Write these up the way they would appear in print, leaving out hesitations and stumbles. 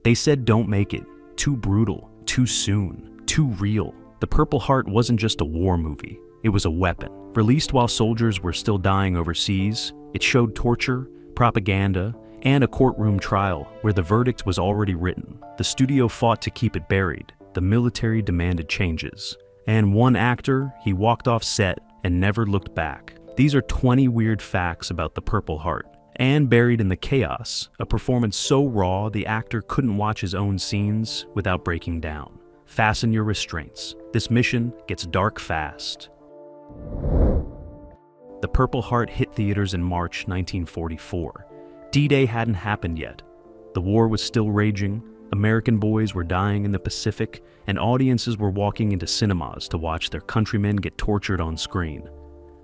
They said don't make it. Too brutal, too soon, too real. The Purple Heart wasn't just a war movie. It was a weapon. Released while soldiers were still dying overseas, it showed torture, propaganda, and a courtroom trial where the verdict was already written. The studio fought to keep it buried. The military demanded changes. And one actor, he walked off set and never looked back. These are 20 weird facts about the Purple Heart. And buried in the chaos, a performance so raw the actor couldn't watch his own scenes without breaking down. Fasten your restraints. This mission gets dark fast. The Purple Heart hit theaters in March 1944. D-Day hadn't happened yet. The war was still raging, American boys were dying in the Pacific, and audiences were walking into cinemas to watch their countrymen get tortured on screen.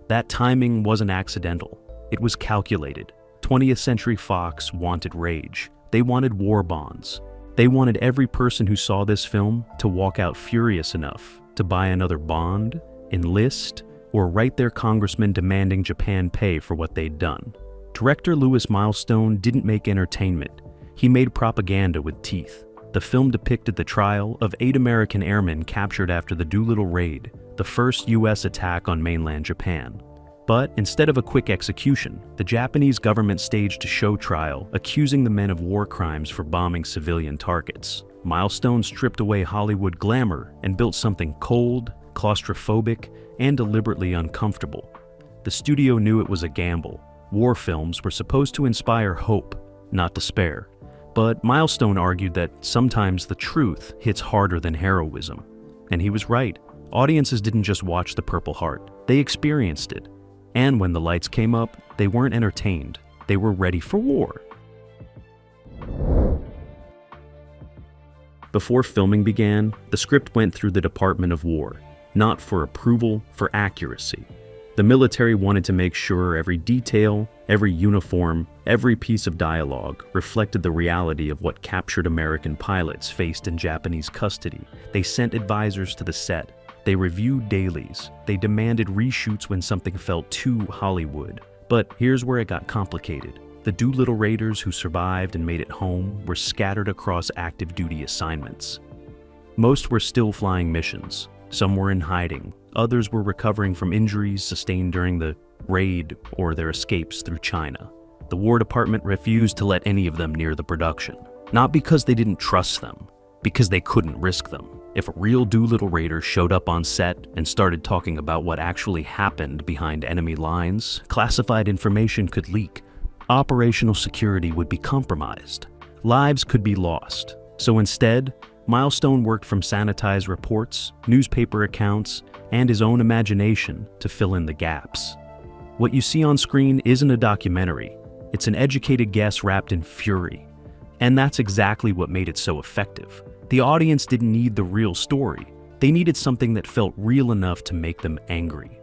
That timing wasn't accidental. It was calculated. 20th Century Fox wanted rage. They wanted war bonds. They wanted every person who saw this film to walk out furious enough to buy another bond, enlist, or write their congressman demanding Japan pay for what they'd done. Director Lewis Milestone didn't make entertainment. He made propaganda with teeth. The film depicted the trial of 8 American airmen captured after the Doolittle Raid, the first U.S. attack on mainland Japan. But instead of a quick execution, the Japanese government staged a show trial accusing the men of war crimes for bombing civilian targets. Milestone stripped away Hollywood glamour and built something cold, claustrophobic, and deliberately uncomfortable. The studio knew it was a gamble. War films were supposed to inspire hope, not despair. But Milestone argued that sometimes the truth hits harder than heroism. And he was right. Audiences didn't just watch The Purple Heart, they experienced it. And when the lights came up, they weren't entertained. They were ready for war. Before filming began, the script went through the Department of War, not for approval, for accuracy. The military wanted to make sure every detail, every uniform, every piece of dialogue reflected the reality of what captured American pilots faced in Japanese custody. They sent advisors to the set. They reviewed dailies. They demanded reshoots when something felt too Hollywood. But here's where it got complicated. The Doolittle Raiders who survived and made it home were scattered across active duty assignments. Most were still flying missions. Some were in hiding. Others were recovering from injuries sustained during the raid or their escapes through China. The War Department refused to let any of them near the production. Not because they didn't trust them, because they couldn't risk them. If a real Doolittle Raider showed up on set and started talking about what actually happened behind enemy lines, classified information could leak. Operational security would be compromised. Lives could be lost. So instead, Milestone worked from sanitized reports, newspaper accounts, and his own imagination to fill in the gaps. What you see on screen isn't a documentary. It's an educated guess wrapped in fury. And that's exactly what made it so effective. The audience didn't need the real story. They needed something that felt real enough to make them angry.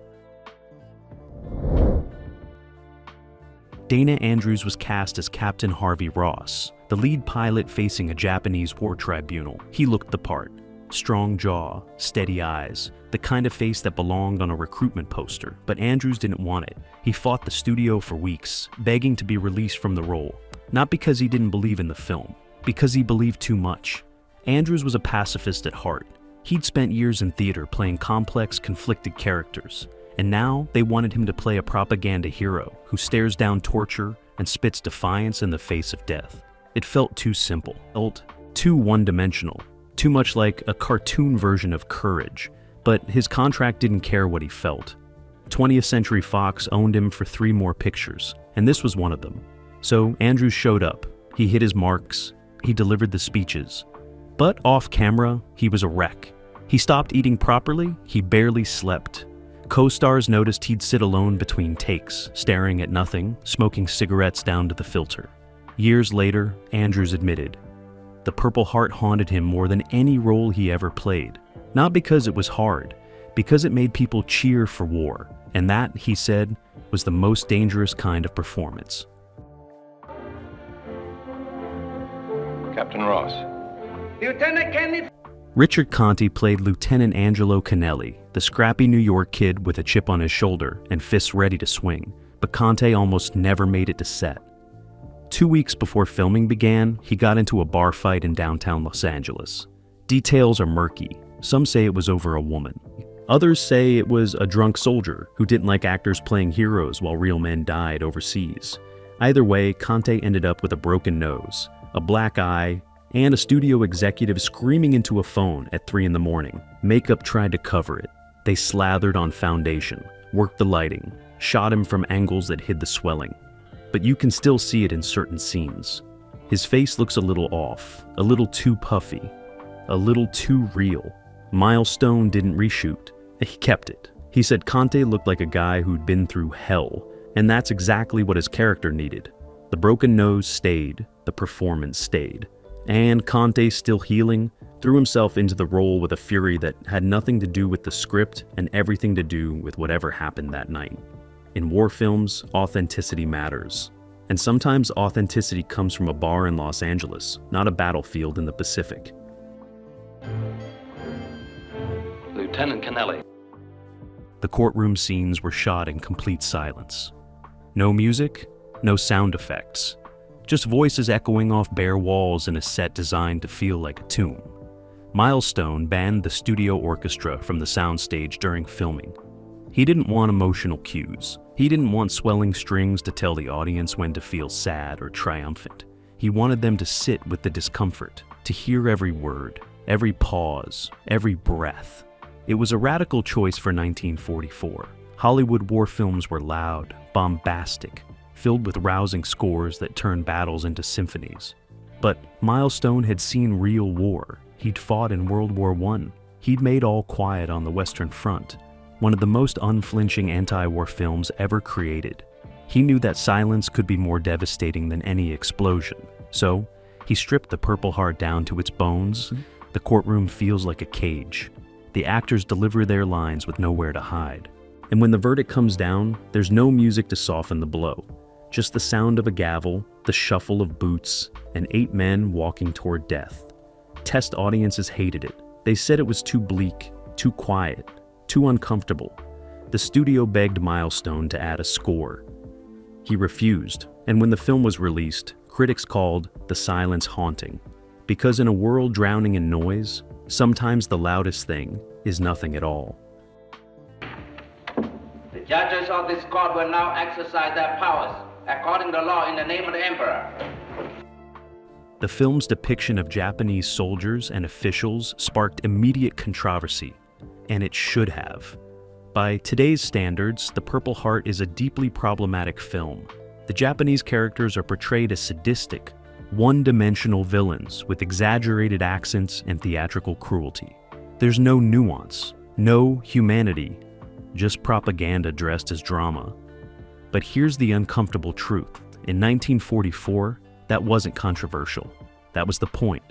Dana Andrews was cast as Captain Harvey Ross, the lead pilot facing a Japanese war tribunal. He looked the part. Strong jaw, steady eyes, the kind of face that belonged on a recruitment poster. But Andrews didn't want it. He fought the studio for weeks, begging to be released from the role. Not because he didn't believe in the film, because he believed too much. Andrews was a pacifist at heart. He'd spent years in theater playing complex, conflicted characters. And now they wanted him to play a propaganda hero who stares down torture and spits defiance in the face of death. It felt too simple, too one-dimensional, too much like a cartoon version of Courage. But his contract didn't care what he felt. 20th Century Fox owned him for 3 more pictures, and this was one of them. So Andrews showed up. He hit his marks. He delivered the speeches. But off camera, he was a wreck. He stopped eating properly. He barely slept. Co-stars noticed he'd sit alone between takes, staring at nothing, smoking cigarettes down to the filter. Years later, Andrews admitted, The Purple Heart haunted him more than any role he ever played. Not because it was hard, because it made people cheer for war. And that, he said, was the most dangerous kind of performance. Captain Ross. Lieutenant Kennedy. Richard Conte played Lieutenant Angelo Canelli, the scrappy New York kid with a chip on his shoulder and fists ready to swing, but Conte almost never made it to set. 2 weeks before filming began, he got into a bar fight in downtown Los Angeles. Details are murky. Some say it was over a woman. Others say it was a drunk soldier who didn't like actors playing heroes while real men died overseas. Either way, Conte ended up with a broken nose, a black eye, and a studio executive screaming into a phone at 3 in the morning. Makeup tried to cover it. They slathered on foundation, worked the lighting, shot him from angles that hid the swelling. But you can still see it in certain scenes. His face looks a little off, a little too puffy, a little too real. Milestone didn't reshoot. He kept it. He said Conte looked like a guy who'd been through hell, and that's exactly what his character needed. The broken nose stayed, the performance stayed. And Conte, still healing, threw himself into the role with a fury that had nothing to do with the script and everything to do with whatever happened that night. In war films, authenticity matters. And sometimes authenticity comes from a bar in Los Angeles, not a battlefield in the Pacific. Lieutenant Kennelly. The courtroom scenes were shot in complete silence. No music, no sound effects. Just voices echoing off bare walls in a set designed to feel like a tomb. Milestone banned the studio orchestra from the soundstage during filming. He didn't want emotional cues. He didn't want swelling strings to tell the audience when to feel sad or triumphant. He wanted them to sit with the discomfort, to hear every word, every pause, every breath. It was a radical choice for 1944. Hollywood war films were loud, bombastic, filled with rousing scores that turned battles into symphonies. But Milestone had seen real war. He'd fought in World War I. He'd made All Quiet on the Western Front, one of the most unflinching anti-war films ever created. He knew that silence could be more devastating than any explosion. So, he stripped the Purple Heart down to its bones. The courtroom feels like a cage. The actors deliver their lines with nowhere to hide. And when the verdict comes down, there's no music to soften the blow. Just the sound of a gavel, the shuffle of boots, and 8 men walking toward death. Test audiences hated it. They said it was too bleak, too quiet, too uncomfortable. The studio begged Milestone to add a score. He refused, and when the film was released, critics called the silence haunting. Because in a world drowning in noise, sometimes the loudest thing is nothing at all. The judges of this court will now exercise their powers according to law in the name of the Emperor. The film's depiction of Japanese soldiers and officials sparked immediate controversy, and it should have. By today's standards, The Purple Heart is a deeply problematic film. The Japanese characters are portrayed as sadistic, one-dimensional villains with exaggerated accents and theatrical cruelty. There's no nuance, no humanity, just propaganda dressed as drama. But here's the uncomfortable truth. In 1944, that wasn't controversial. That was the point.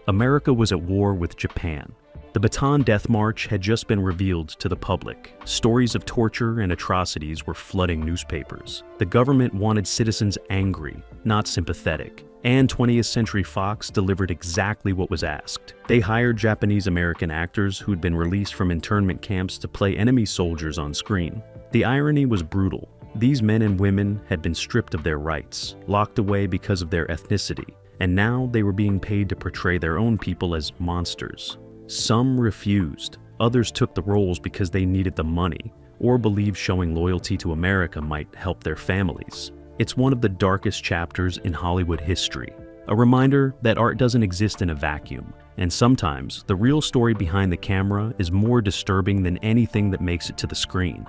America was at war with Japan. The Bataan Death March had just been revealed to the public. Stories of torture and atrocities were flooding newspapers. The government wanted citizens angry, not sympathetic. And 20th Century Fox delivered exactly what was asked. They hired Japanese-American actors who'd been released from internment camps to play enemy soldiers on screen. The irony was brutal. These men and women had been stripped of their rights, locked away because of their ethnicity, and now they were being paid to portray their own people as monsters. Some refused. Others took the roles because they needed the money, or believed showing loyalty to America might help their families. It's one of the darkest chapters in Hollywood history, a reminder that art doesn't exist in a vacuum, and sometimes the real story behind the camera is more disturbing than anything that makes it to the screen.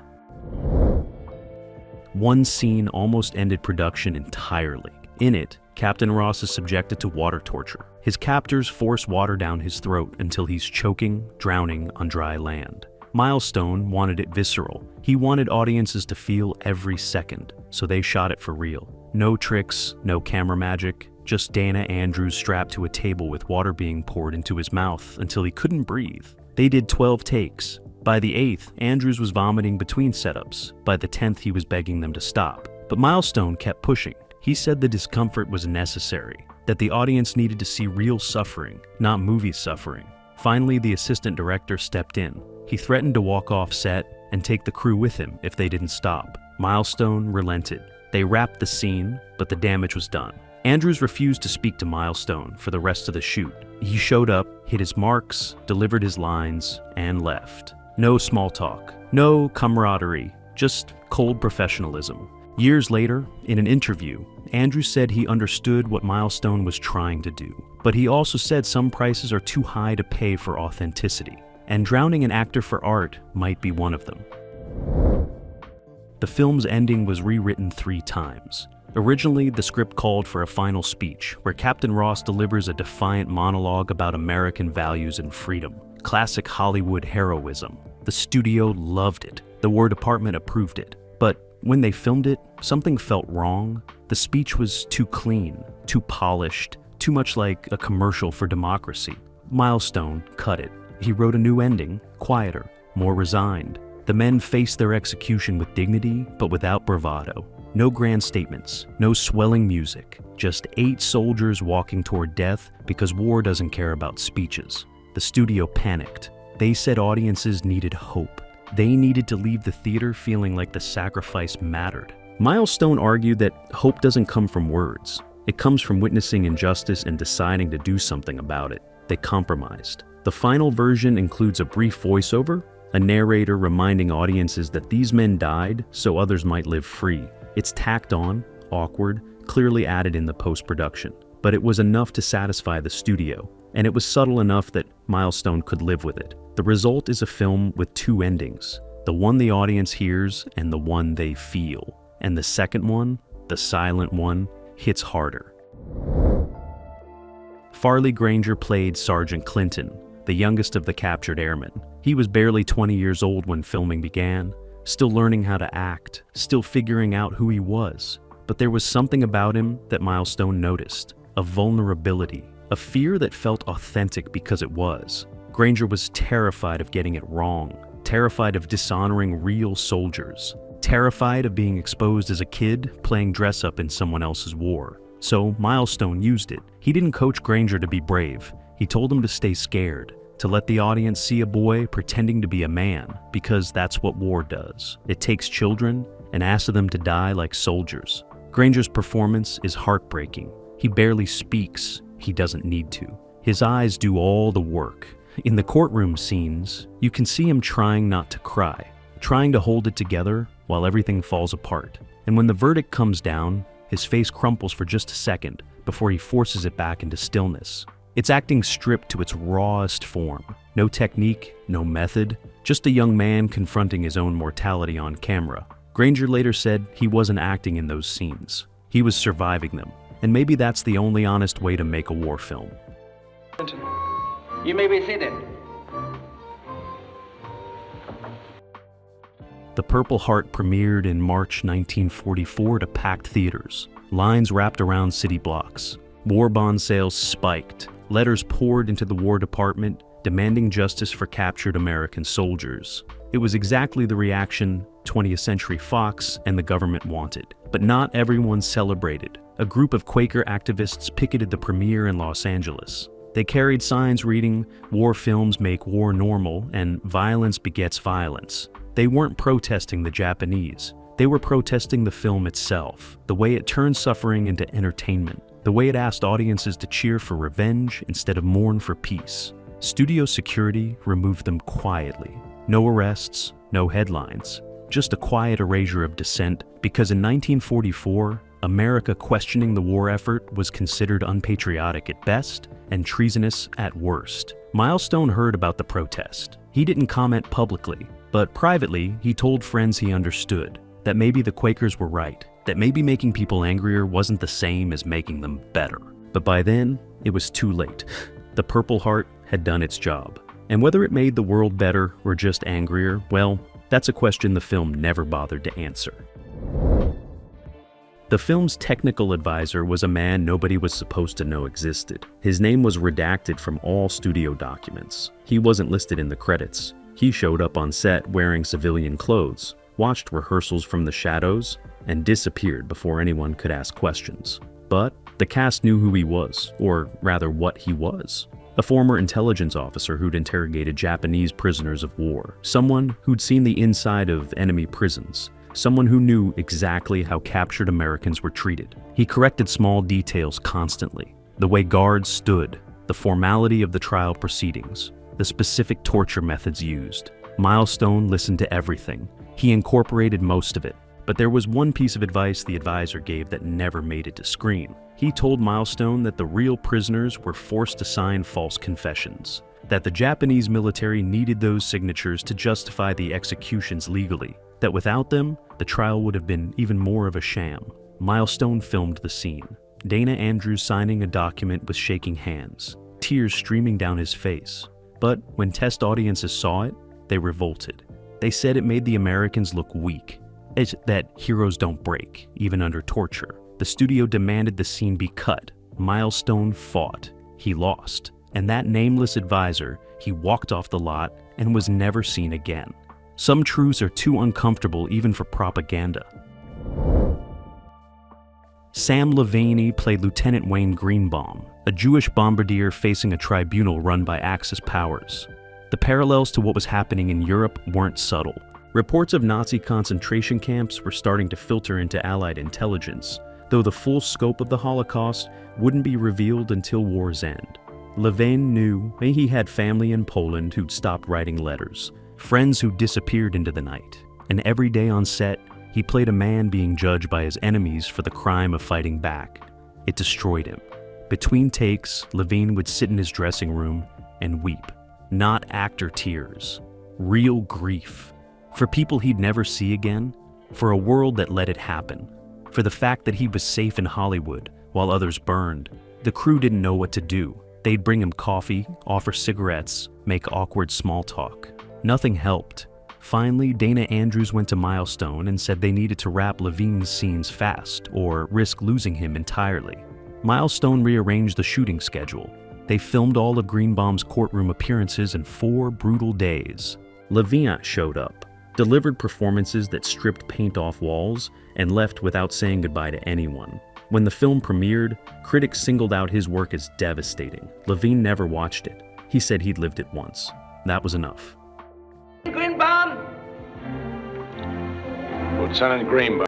One scene almost ended production entirely. In it, Captain Ross is subjected to water torture. His captors force water down his throat until he's choking, drowning on dry land. Milestone wanted it visceral. He wanted audiences to feel every second, so they shot it for real. No tricks, no camera magic, just Dana Andrews strapped to a table with water being poured into his mouth until he couldn't breathe. They did 12 takes. By the 8th, Andrews was vomiting between setups. By the 10th, he was begging them to stop. But Milestone kept pushing. He said the discomfort was necessary, that the audience needed to see real suffering, not movie suffering. Finally, the assistant director stepped in. He threatened to walk off set and take the crew with him if they didn't stop. Milestone relented. They wrapped the scene, but the damage was done. Andrews refused to speak to Milestone for the rest of the shoot. He showed up, hit his marks, delivered his lines, and left. No small talk, no camaraderie, just cold professionalism. Years later, in an interview, Andrews said he understood what Milestone was trying to do, but he also said some prices are too high to pay for authenticity, and drowning an actor for art might be one of them. The film's ending was rewritten 3 times. Originally, the script called for a final speech, where Captain Ross delivers a defiant monologue about American values and freedom. Classic Hollywood heroism. The studio loved it. The War Department approved it. But when they filmed it, something felt wrong. The speech was too clean, too polished, too much like a commercial for democracy. Milestone cut it. He wrote a new ending, quieter, more resigned. The men faced their execution with dignity, but without bravado. No grand statements, no swelling music, just 8 soldiers walking toward death because war doesn't care about speeches. The studio panicked. They said audiences needed hope. They needed to leave the theater feeling like the sacrifice mattered. Milestone argued that hope doesn't come from words. It comes from witnessing injustice and deciding to do something about it. They compromised. The final version includes a brief voiceover, a narrator reminding audiences that these men died so others might live free. It's tacked on, awkward, clearly added in the post-production, but it was enough to satisfy the studio, and it was subtle enough that Milestone could live with it. The result is a film with 2 endings, the one the audience hears and the one they feel. And the second one, the silent one, hits harder. Farley Granger played Sergeant Clinton, the youngest of the captured airmen. He was barely 20 years old when filming began, still learning how to act, still figuring out who he was. But there was something about him that Milestone noticed, a vulnerability, a fear that felt authentic because it was. Granger was terrified of getting it wrong, terrified of dishonoring real soldiers, terrified of being exposed as a kid playing dress-up in someone else's war. So Milestone used it. He didn't coach Granger to be brave. He told him to stay scared, to let the audience see a boy pretending to be a man, because that's what war does. It takes children and asks them to die like soldiers. Granger's performance is heartbreaking. He barely speaks. He doesn't need to. His eyes do all the work. In the courtroom scenes, you can see him trying not to cry, trying to hold it together while everything falls apart. And when the verdict comes down, his face crumples for just a second before he forces it back into stillness. It's acting stripped to its rawest form. No technique, no method, just a young man confronting his own mortality on camera. Granger later said he wasn't acting in those scenes. He was surviving them. And maybe that's the only honest way to make a war film. You may be seated. The Purple Heart premiered in March 1944 to packed theaters. Lines wrapped around city blocks. War bond sales spiked. Letters poured into the War Department demanding justice for captured American soldiers. It was exactly the reaction 20th Century Fox and the government wanted. But not everyone celebrated. A group of Quaker activists picketed the premiere in Los Angeles. They carried signs reading, "War films make war normal," and "Violence begets violence." They weren't protesting the Japanese. They were protesting the film itself, the way it turned suffering into entertainment, the way it asked audiences to cheer for revenge instead of mourn for peace. Studio security removed them quietly. No arrests, no headlines, just a quiet erasure of dissent, because in 1944, America questioning the war effort was considered unpatriotic at best and treasonous at worst. Milestone heard about the protest. He didn't comment publicly, but privately he told friends he understood, that maybe the Quakers were right, that maybe making people angrier wasn't the same as making them better. But by then, it was too late. The Purple Heart had done its job. And whether it made the world better or just angrier, well, that's a question the film never bothered to answer. The film's technical advisor was a man nobody was supposed to know existed. His name was redacted from all studio documents. He wasn't listed in the credits. He showed up on set wearing civilian clothes, watched rehearsals from the shadows, and disappeared before anyone could ask questions. But the cast knew who he was, or rather what he was. A former intelligence officer who'd interrogated Japanese prisoners of war, someone who'd seen the inside of enemy prisons, someone who knew exactly how captured Americans were treated. He corrected small details constantly: the way guards stood, the formality of the trial proceedings, the specific torture methods used. Milestone listened to everything. He incorporated most of it. But there was one piece of advice the advisor gave that never made it to screen. He told Milestone that the real prisoners were forced to sign false confessions, that the Japanese military needed those signatures to justify the executions legally, that without them, the trial would have been even more of a sham. Milestone filmed the scene. Dana Andrews signing a document with shaking hands, tears streaming down his face. But when test audiences saw it, they revolted. They said it made the Americans look weak. It's that heroes don't break, even under torture. The studio demanded the scene be cut. Milestone fought. He lost. And that nameless advisor, he walked off the lot and was never seen again. Some truths are too uncomfortable even for propaganda. Sam Levine played Lieutenant Wayne Greenbaum, a Jewish bombardier facing a tribunal run by Axis powers. The parallels to what was happening in Europe weren't subtle. Reports of Nazi concentration camps were starting to filter into Allied intelligence, though the full scope of the Holocaust wouldn't be revealed until war's end. Levine knew he had family in Poland who'd stopped writing letters, friends who disappeared into the night, and every day on set, he played a man being judged by his enemies for the crime of fighting back. It destroyed him. Between takes, Levine would sit in his dressing room and weep. Not actor tears, real grief. For people he'd never see again, for a world that let it happen, for the fact that he was safe in Hollywood while others burned. The crew didn't know what to do. They'd bring him coffee, offer cigarettes, make awkward small talk. Nothing helped. Finally, Dana Andrews went to Milestone and said they needed to wrap Levine's scenes fast or risk losing him entirely. Milestone rearranged the shooting schedule. They filmed all of Greenbaum's courtroom appearances in 4 brutal days. Levine showed up, delivered performances that stripped paint off walls and left without saying goodbye to anyone. When the film premiered, critics singled out his work as devastating. Levine never watched it. He said he'd lived it once. That was enough. Greenbaum! Lieutenant Greenbaum.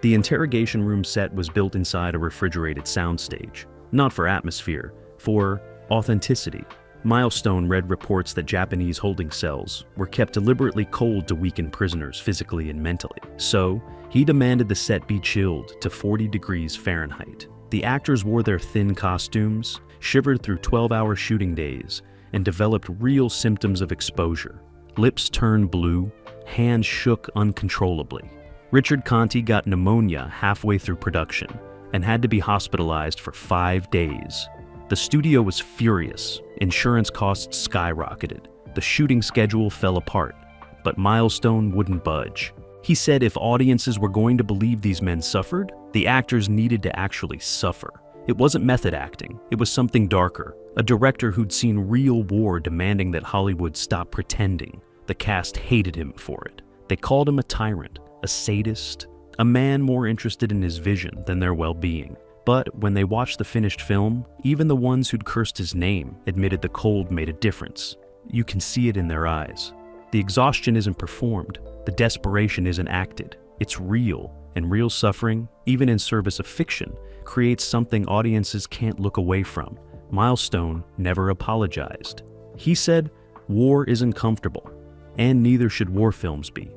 The interrogation room set was built inside a refrigerated soundstage, not for atmosphere, for authenticity. Milestone read reports that Japanese holding cells were kept deliberately cold to weaken prisoners physically and mentally. So, he demanded the set be chilled to 40 degrees Fahrenheit. The actors wore their thin costumes, shivered through 12-hour shooting days, and developed real symptoms of exposure. Lips turned blue, hands shook uncontrollably. Richard Conte got pneumonia halfway through production and had to be hospitalized for 5 days. The studio was furious. Insurance costs skyrocketed. The shooting schedule fell apart, but Milestone wouldn't budge. He said if audiences were going to believe these men suffered, the actors needed to actually suffer. It wasn't method acting, it was something darker. A director who'd seen real war demanding that Hollywood stop pretending. The cast hated him for it. They called him a tyrant, a sadist, a man more interested in his vision than their well-being. But when they watched the finished film, even the ones who'd cursed his name admitted the cold made a difference. You can see it in their eyes. The exhaustion isn't performed. The desperation isn't acted. It's real, and real suffering, even in service of fiction, creates something audiences can't look away from. Milestone never apologized. He said, "War isn't comfortable, and neither should war films be."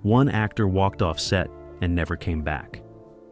One actor walked off set and never came back.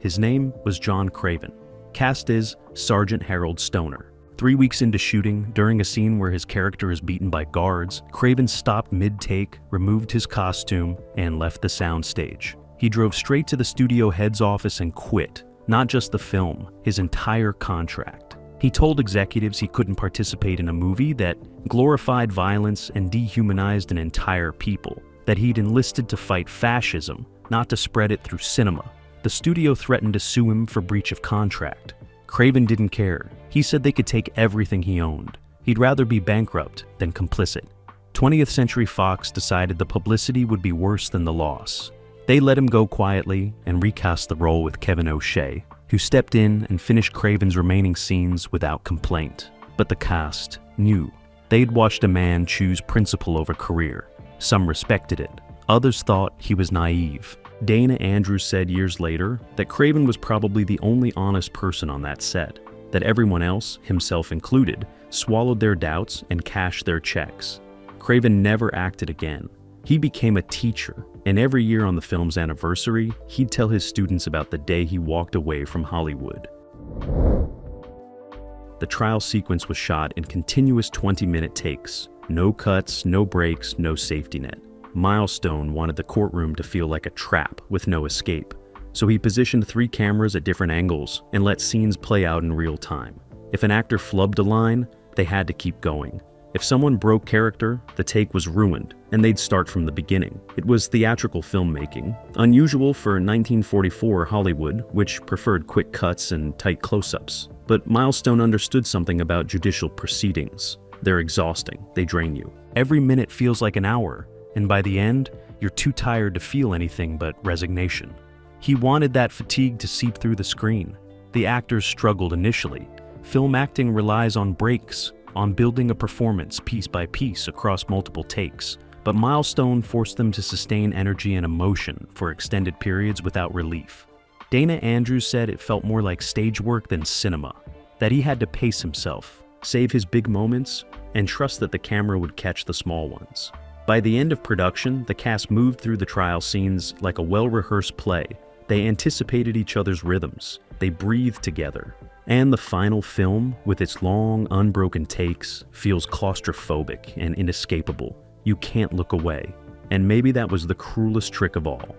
His name was John Craven, cast as Sergeant Harold Stoner. 3 weeks into shooting, during a scene where his character is beaten by guards, Craven stopped mid-take, removed his costume, and left the soundstage. He drove straight to the studio head's office and quit, not just the film, his entire contract. He told executives he couldn't participate in a movie that glorified violence and dehumanized an entire people, that he'd enlisted to fight fascism, not to spread it through cinema. The studio threatened to sue him for breach of contract. Craven didn't care. He said they could take everything he owned. He'd rather be bankrupt than complicit. 20th Century Fox decided the publicity would be worse than the loss. They let him go quietly and recast the role with Kevin O'Shea, who stepped in and finished Craven's remaining scenes without complaint. But the cast knew. They'd watched a man choose principle over career. Some respected it. Others thought he was naive. Dana Andrews said years later that Craven was probably the only honest person on that set, that everyone else, himself included, swallowed their doubts and cashed their checks. Craven never acted again. He became a teacher, and every year on the film's anniversary, he'd tell his students about the day he walked away from Hollywood. The trial sequence was shot in continuous 20-minute takes. No cuts, no breaks, no safety net. Milestone wanted the courtroom to feel like a trap with no escape, so he positioned 3 cameras at different angles and let scenes play out in real time. If an actor flubbed a line, they had to keep going. If someone broke character, the take was ruined, and they'd start from the beginning. It was theatrical filmmaking, unusual for 1944 Hollywood, which preferred quick cuts and tight close-ups. But Milestone understood something about judicial proceedings. They're exhausting, they drain you. Every minute feels like an hour, and by the end, you're too tired to feel anything but resignation. He wanted that fatigue to seep through the screen. The actors struggled initially. Film acting relies on breaks, on building a performance piece by piece across multiple takes, but Milestone forced them to sustain energy and emotion for extended periods without relief. Dana Andrews said it felt more like stage work than cinema, that he had to pace himself, save his big moments, and trust that the camera would catch the small ones. By the end of production, the cast moved through the trial scenes like a well-rehearsed play. They anticipated each other's rhythms, they breathed together. And the final film, with its long, unbroken takes, feels claustrophobic and inescapable. You can't look away. And maybe that was the cruelest trick of all.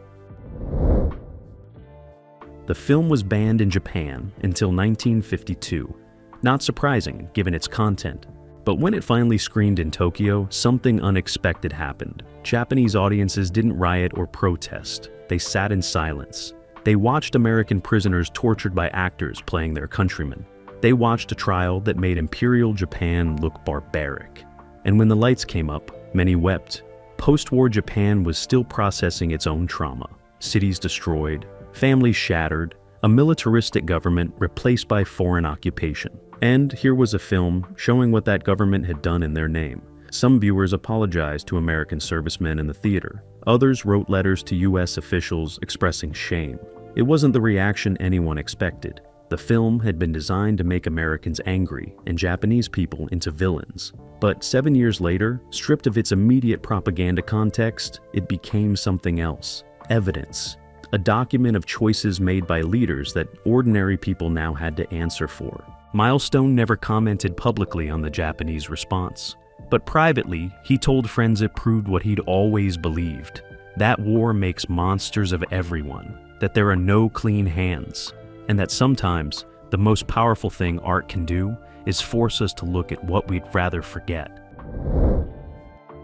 The film was banned in Japan until 1952. Not surprising, given its content. But when it finally screened in Tokyo, something unexpected happened. Japanese audiences didn't riot or protest. They sat in silence. They watched American prisoners tortured by actors playing their countrymen. They watched a trial that made Imperial Japan look barbaric. And when the lights came up, many wept. Post-war Japan was still processing its own trauma. Cities destroyed, families shattered, a militaristic government replaced by foreign occupation. And here was a film showing what that government had done in their name. Some viewers apologized to American servicemen in the theater. Others wrote letters to U.S. officials expressing shame. It wasn't the reaction anyone expected. The film had been designed to make Americans angry and Japanese people into villains. But 7 years later, stripped of its immediate propaganda context, it became something else. Evidence. A document of choices made by leaders that ordinary people now had to answer for. Milestone never commented publicly on the Japanese response. But privately, he told friends it proved what he'd always believed. That war makes monsters of everyone, that there are no clean hands, and that sometimes the most powerful thing art can do is force us to look at what we'd rather forget.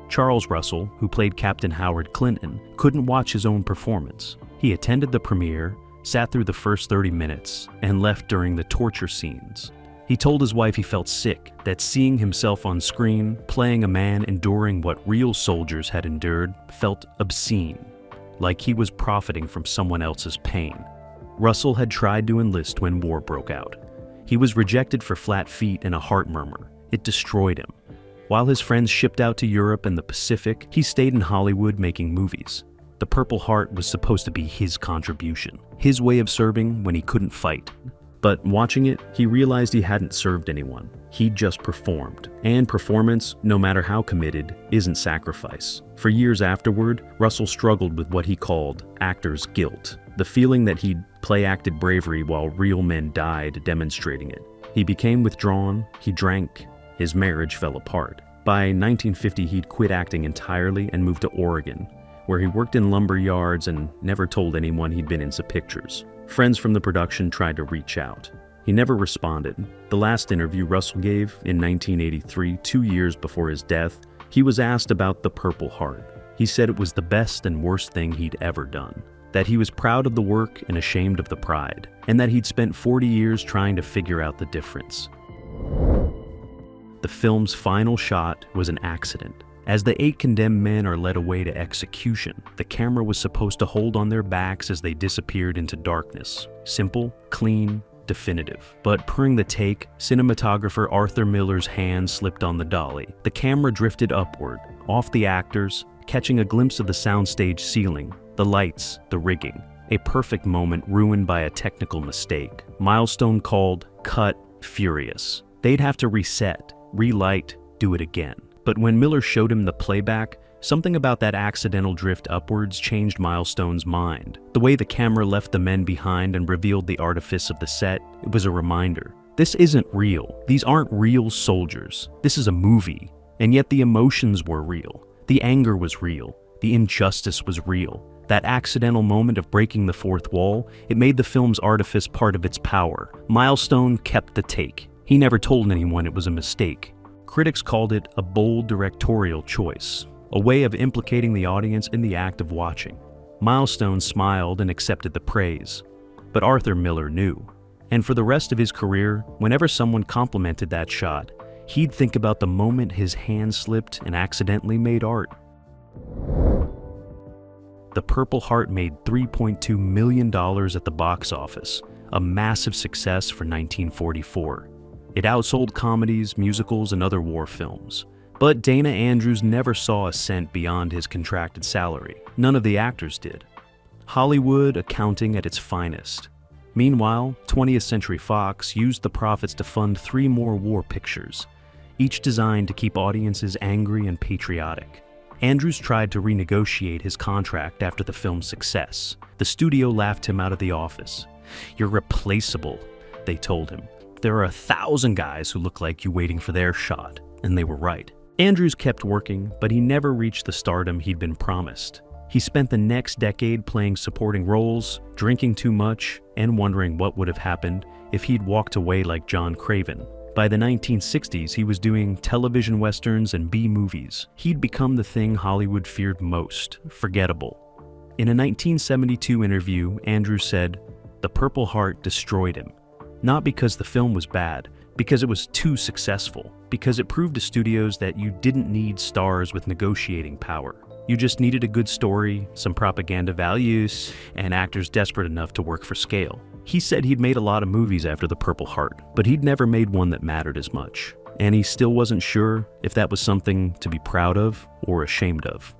Charles Russell, who played Captain Howard Clinton, couldn't watch his own performance. He attended the premiere, sat through the first 30 minutes, and left during the torture scenes. He told his wife he felt sick, that seeing himself on screen, playing a man enduring what real soldiers had endured, felt obscene, like he was profiting from someone else's pain. Russell had tried to enlist when war broke out. He was rejected for flat feet and a heart murmur. It destroyed him. While his friends shipped out to Europe and the Pacific, he stayed in Hollywood making movies. The Purple Heart was supposed to be his contribution, his way of serving when he couldn't fight. But watching it, he realized he hadn't served anyone. He'd just performed. And performance, no matter how committed, isn't sacrifice. For years afterward, Russell struggled with what he called actor's guilt, the feeling that he'd play-acted bravery while real men died demonstrating it. He became withdrawn, he drank, his marriage fell apart. By 1950, he'd quit acting entirely and moved to Oregon, where he worked in lumber yards and never told anyone he'd been in some pictures. Friends from the production tried to reach out. He never responded. The last interview Russell gave, in 1983, 2 years before his death, he was asked about the Purple Heart. He said it was the best and worst thing he'd ever done, that he was proud of the work and ashamed of the pride, and that he'd spent 40 years trying to figure out the difference. The film's final shot was an accident. As the 8 condemned men are led away to execution, the camera was supposed to hold on their backs as they disappeared into darkness. Simple, clean, definitive. But during the take, cinematographer Arthur Miller's hand slipped on the dolly. The camera drifted upward, off the actors, catching a glimpse of the soundstage ceiling, the lights, the rigging. A perfect moment ruined by a technical mistake. Milestone called cut furious. They'd have to reset, relight, do it again. But when Miller showed him the playback, something about that accidental drift upwards changed Milestone's mind. The way the camera left the men behind and revealed the artifice of the set, it was a reminder. This isn't real. These aren't real soldiers. This is a movie. And yet the emotions were real. The anger was real. The injustice was real. That accidental moment of breaking the fourth wall, it made the film's artifice part of its power. Milestone kept the take. He never told anyone it was a mistake. Critics called it a bold directorial choice, a way of implicating the audience in the act of watching. Milestone smiled and accepted the praise. But Arthur Miller knew. And for the rest of his career, whenever someone complimented that shot, he'd think about the moment his hand slipped and accidentally made art. The Purple Heart made $3.2 million at the box office, a massive success for 1944. It outsold comedies, musicals, and other war films. But Dana Andrews never saw a cent beyond his contracted salary. None of the actors did. Hollywood accounting at its finest. Meanwhile, 20th Century Fox used the profits to fund 3 more war pictures, each designed to keep audiences angry and patriotic. Andrews tried to renegotiate his contract after the film's success. The studio laughed him out of the office. "You're replaceable," they told him. "There are 1,000 guys who look like you waiting for their shot." And they were right. Andrews kept working, but he never reached the stardom he'd been promised. He spent the next decade playing supporting roles, drinking too much, and wondering what would have happened if he'd walked away like John Craven. By the 1960s, he was doing television westerns and B-movies. He'd become the thing Hollywood feared most, forgettable. In a 1972 interview, Andrews said, "The Purple Heart destroyed him. Not because the film was bad, because it was too successful, because it proved to studios that you didn't need stars with negotiating power. You just needed a good story, some propaganda values, and actors desperate enough to work for scale." He said he'd made a lot of movies after The Purple Heart, but he'd never made one that mattered as much. And he still wasn't sure if that was something to be proud of or ashamed of.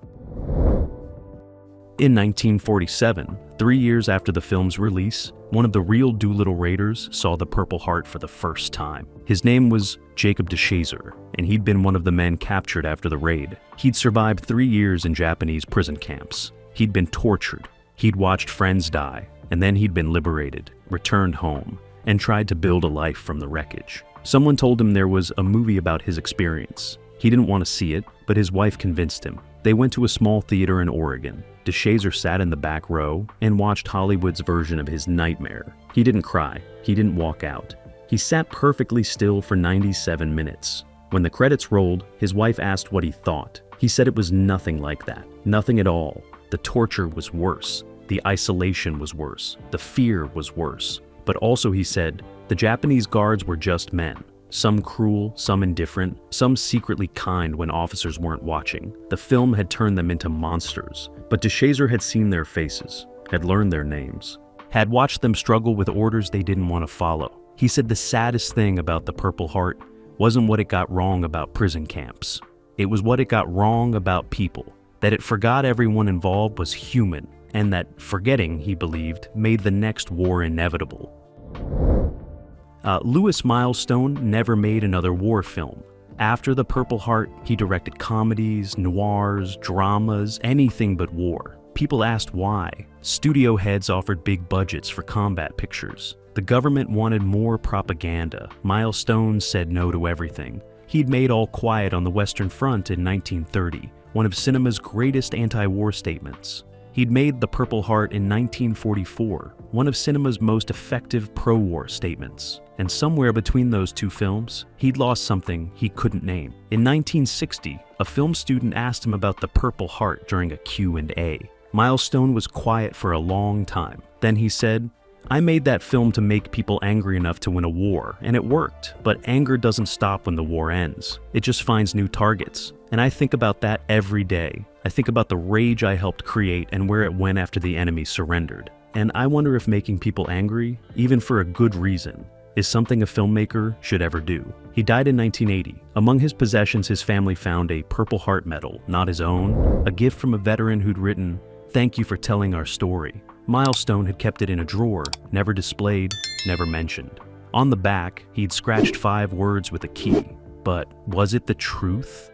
In 1947, 3 years after the film's release, one of the real Doolittle Raiders saw The Purple Heart for the first time. His name was Jacob DeShazer, and he'd been one of the men captured after the raid. He'd survived 3 years in Japanese prison camps. He'd been tortured. He'd watched friends die, and then he'd been liberated, returned home, and tried to build a life from the wreckage. Someone told him there was a movie about his experience. He didn't want to see it, but his wife convinced him. They went to a small theater in Oregon. DeShazer sat in the back row and watched Hollywood's version of his nightmare. He didn't cry. He didn't walk out. He sat perfectly still for 97 minutes. When the credits rolled, his wife asked what he thought. He said it was nothing like that. Nothing at all. The torture was worse. The isolation was worse. The fear was worse. But also, he said, the Japanese guards were just men. Some cruel, some indifferent, some secretly kind when officers weren't watching. The film had turned them into monsters. But DeShazer had seen their faces, had learned their names, had watched them struggle with orders they didn't want to follow. He said the saddest thing about The Purple Heart wasn't what it got wrong about prison camps. It was what it got wrong about people. That it forgot everyone involved was human, and that forgetting, he believed, made the next war inevitable. Lewis Milestone never made another war film. After The Purple Heart, he directed comedies, noirs, dramas, anything but war. People asked why. Studio heads offered big budgets for combat pictures. The government wanted more propaganda. Milestone said no to everything. He'd made All Quiet on the Western Front in 1930, one of cinema's greatest anti-war statements. He'd made The Purple Heart in 1944, one of cinema's most effective pro-war statements. And somewhere between those two films, he'd lost something he couldn't name. In 1960, a film student asked him about The Purple Heart during a Q&A. Milestone was quiet for a long time. Then he said, "I made that film to make people angry enough to win a war, and it worked. But anger doesn't stop when the war ends. It just finds new targets. And I think about that every day. I think about the rage I helped create and where it went after the enemy surrendered. And I wonder if making people angry, even for a good reason, is something a filmmaker should ever do. He died in 1980. Among his possessions, his family found a Purple Heart medal, not his own, a gift from a veteran who'd written, "Thank you for telling our story." Milestone had kept it in a drawer, never displayed, never mentioned. On the back, he'd scratched 5 words with a key. But was it the truth?